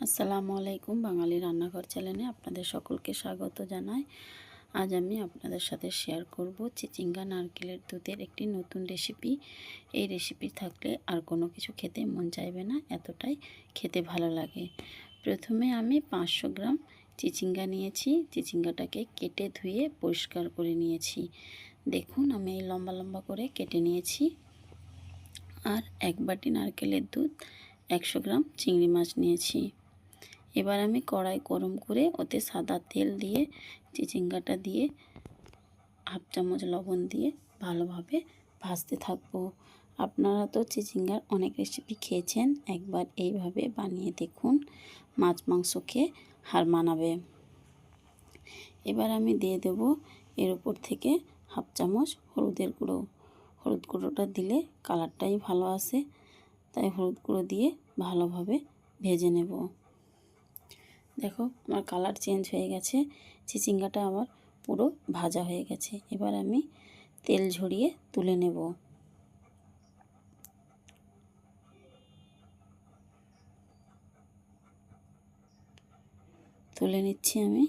আসসালামু আলাইকুম। বাঙালি রান্নাঘর চ্যানেলে আপনাদের সকলকে স্বাগত জানাই। আজ আমি আপনাদের সাথে শেয়ার করব চিচিঙ্গা নারকেলের দুধের একটি নতুন রেসিপি। এই রেসিপি থাকলে আর কোনো কিছু খেতে মন চাইবে না, এতটাই খেতে ভালো লাগে। প্রথমে আমি 500 গ্রাম চিচিঙ্গা নিয়েছি। চিচিঙ্গাটাকে কেটে ধুয়ে পরিষ্কার করে নিয়েছি। দেখুন আমি এই লম্বা লম্বা করে কেটে নিয়েছি। আর 1 বাটি নারকেলের দুধ, 100 গ্রাম চিংড়ি মাছ নিয়েছি। এবার আমি কড়াই গরম করে ওতে সাদা তেল দিয়ে চিচিঙ্গাটা দিয়ে হাফ চামচ লবণ দিয়ে ভালোভাবে ভাজতে থাকবো। আপনারা তো চিচিঙ্গার অনেক রেসিপি খেয়েছেন, একবার এইভাবে বানিয়ে দেখুন, মাছ মাংস খেয়ে হার মানাবে। এবার আমি দিয়ে দেব এর উপর থেকে হাফ চামচ হলুদের গুঁড়ো। হলুদ গুঁড়োটা দিলে কালারটাই ভালো আসে, তাই হলুদ গুঁড়ো দিয়ে ভালোভাবে ভেজে নেব। দেখো আমার কালার চেঞ্জ হয়ে গেছে, চিচিঙ্গাটা আমার পুরো ভাজা হয়ে গেছে। এবার আমি তেল ঝরিয়ে তুলে নেব। তুলে নিচ্ছি আমি।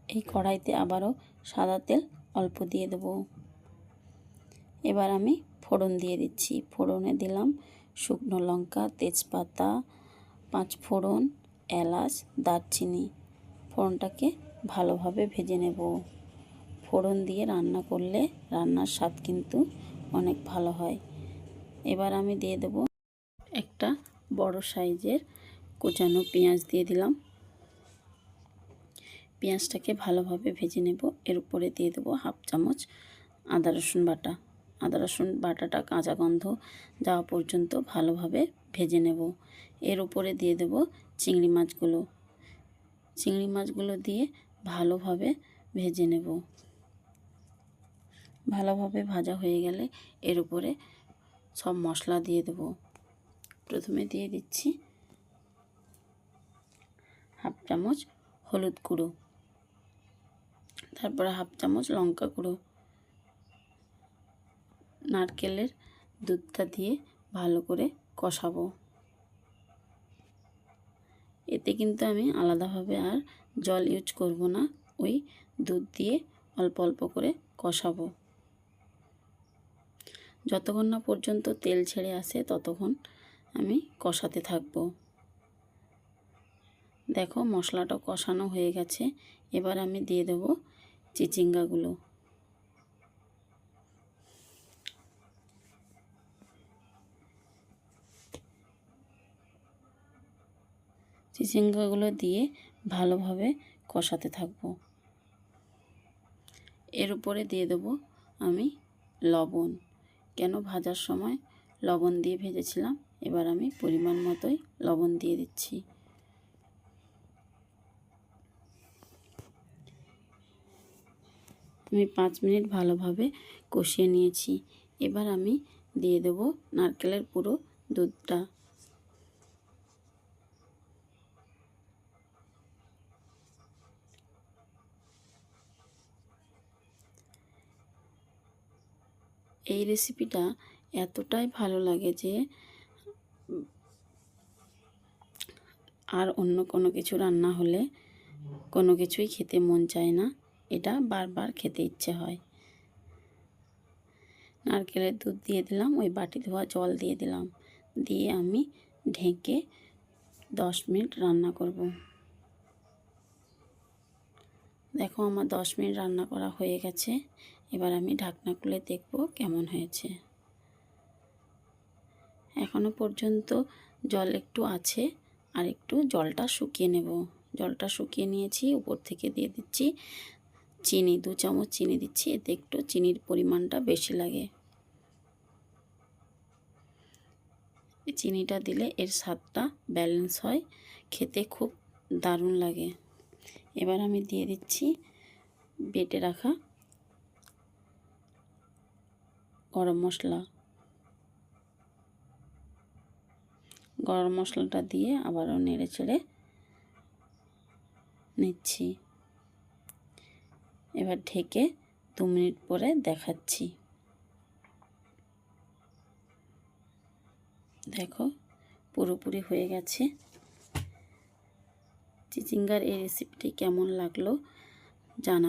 এই কড়াইতে আবারও সাদা তেল অল্প দিয়ে দেব। এবার আমি ফোড়ন দিয়ে দিচ্ছি। ফোড়নে দিলাম শুকনো লঙ্কা, তেজপাতা, 5 ফোড়ন, এলাচ, দারচিনি। ফোড়নটাকে ভালোভাবে ভেজে নেব। ফোড়ন দিয়ে রান্না করলে রান্নার স্বাদ কিন্তু অনেক ভালো হয়। এবার আমি দিয়ে দেব একটা বড় সাইজের কোচানো পেঁয়াজ দিয়ে দিলাম। পেঁয়াজটাকে ভালোভাবে ভেজে নেব। এর উপরে দিয়ে দেব হাফ চামচ আদা রসুন বাটা। আদা রসুন বাটাটা কাঁচা গন্ধ যাওয়া পর্যন্ত ভালোভাবে ভেজে নেব। এর উপরে দিয়ে দেব চিংড়ি মাছগুলো। চিংড়ি মাছগুলো দিয়ে ভালোভাবে ভেজে নেব। ভালোভাবে ভাজা হয়ে গেলে এর উপরে সব মশলা দিয়ে দেব। প্রথমে দিয়ে দিচ্ছি হাফ চামচ হলুদ গুঁড়ো, তারপরে হাফ চামচ লঙ্কা গুঁড়ো। নারকেলের দুধটা দিয়ে ভালো করে কষাবো। এতে কিন্তু আমি আলাদাভাবে আর জল ইউজ করব না, ওই দুধ দিয়ে অল্প অল্প করে কষাবো। যতক্ষণ না পর্যন্ত তেল ছেড়ে আসে ততক্ষণ আমি কষাতে থাকবো। দেখো মশলাটা কষানো হয়ে গেছে। এবার আমি দিয়ে দেব চিচিঙ্গাগুলো। চিচিঙ্গাগুলো দিয়ে ভালোভাবে কষাতে থাকবো। এর উপরে দিয়ে দেব আমি লবণ। কেন ভাজার সময় লবণ দিয়ে ভেজেছিলাম, এবার আমি পরিমাণ মতোই লবণ দিয়ে দিচ্ছি। আমি 5 মিনিট ভালোভাবে কষিয়ে নিয়েছি। এবার আমি দিয়ে দেব নারকেলের পুরো দুধটা। এই রেসিপিটা এতটাই ভালো লাগে যে আর অন্য কোনো কিছু রান্না হলে কোনো কিছুই খেতে মন চায় না, এটা বারবার খেতে ইচ্ছে হয়। নারকেলের দুধ দিয়ে দিলাম, ওই বাটি ধোয়া জল দিয়ে দিলাম, দিয়ে আমি ঢেকে 10 মিনিট রান্না করব। দেখো আমার 10 মিনিট রান্না করা হয়ে গেছে। এবার আমি ঢাকনা খুলে দেখব কেমন হয়েছে। এখনো পর্যন্ত জল একটু আছে, আর একটু জলটা শুকিয়ে নেব। জলটা শুকিয়ে নিয়েছি। উপর থেকে দিয়ে দিচ্ছি চিনি, 2 চামচ চিনি দিচ্ছি, এতে একটু চিনির পরিমাণটা বেশি লাগে। চিনিটা দিলে এর স্বাদটা ব্যালেন্স হয়, খেতে খুব দারুণ লাগে। এবার আমি দিয়ে দিচ্ছি বেটে রাখা গরম মশলা। গরম মশলাটা দিয়ে আবারও নেড়ে চেড়ে নিচ্ছি। এবার ঢেকে 2 মিনিট পরে দেখাচ্ছি। দেখো পুরোপুরি হয়ে গেছে। চিচিঙ্গার এই রেসিপিটি কেমন লাগলো জানাবেন।